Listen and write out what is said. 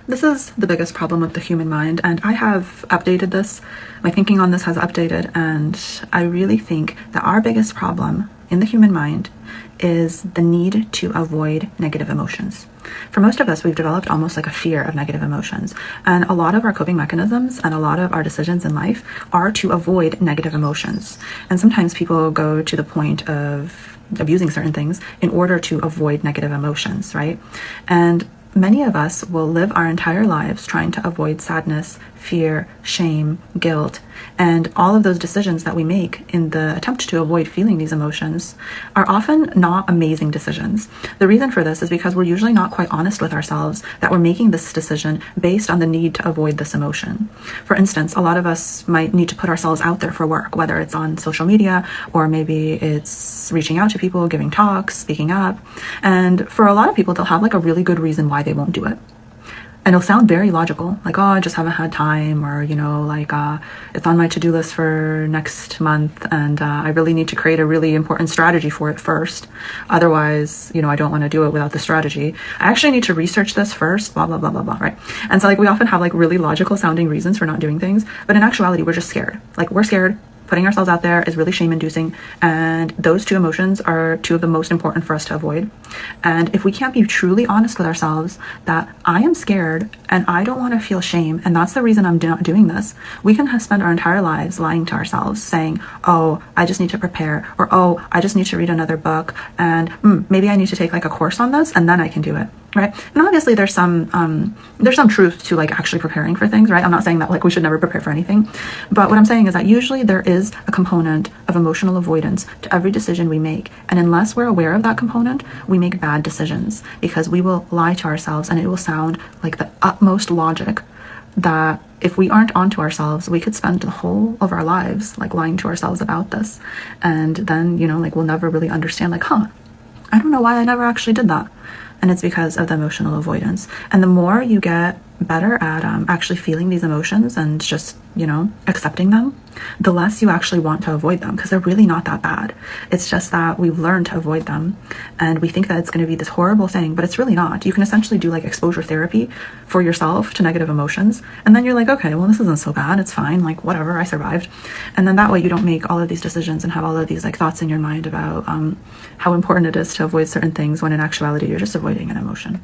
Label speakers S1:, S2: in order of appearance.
S1: This is the biggest problem with the human mind, and I have updated this. My thinking on this has updated, and I really think that our biggest problem in the human mind is the need to avoid negative emotions. For most of us, we've developed almost like a fear of negative emotions, and a lot of our coping mechanisms and a lot of our decisions in life are to avoid negative emotions. And sometimes people go to the point of abusing certain things in order to avoid negative emotions, right? And many of us will live our entire lives trying to avoid sadness, fear, shame, guilt, and all of those decisions that we make in the attempt to avoid feeling these emotions are often not amazing decisions. The reason for this is because we're usually not quite honest with ourselves that we're making this decision based on the need to avoid this emotion. For instance, a lot of us might need to put ourselves out there for work, whether it's on social media or maybe it's reaching out to people, giving talks, speaking up. And for a lot of people, they'll have like a really good reason why they won't do it. And it'll sound very logical, like, oh, I just haven't had time, or, it's on my to-do list for next month, and I really need to create a really important strategy for it first. Otherwise, I don't want to do it without the strategy. I actually need to research this first, blah, blah, blah, blah, blah, right? And so, we often have, really logical sounding reasons for not doing things, but in actuality, we're just scared. We're scared. Putting ourselves out there is really shame-inducing, and those two emotions are two of the most important for us to avoid. And if we can't be truly honest with ourselves that I am scared and I don't want to feel shame, and that's the reason I'm not doing this, we can spend our entire lives lying to ourselves, saying, oh, I just need to prepare, or oh, I just need to read another book, and maybe I need to take a course on this, and then I can do it. Right. And obviously there's some truth to actually preparing for things, right? I'm not saying that we should never prepare for anything, but what I'm saying is that usually there is a component of emotional avoidance to every decision we make. And unless we're aware of that component, we make bad decisions because we will lie to ourselves, and it will sound like the utmost logic that if we aren't onto ourselves, we could spend the whole of our lives lying to ourselves about this. And then, we'll never really understand I don't know why I never actually did that. And it's because of the emotional avoidance. And the more you get better at actually feeling these emotions and just, accepting them, the less you actually want to avoid them, because they're really not that bad. It's just that we've learned to avoid them, and we think that it's going to be this horrible thing, but it's really not. You can essentially do exposure therapy for yourself to negative emotions, and then you're okay, well, this isn't so bad. It's fine. Whatever, I survived. And then that way you don't make all of these decisions and have all of these thoughts in your mind about how important it is to avoid certain things when in actuality you're just avoiding an emotion.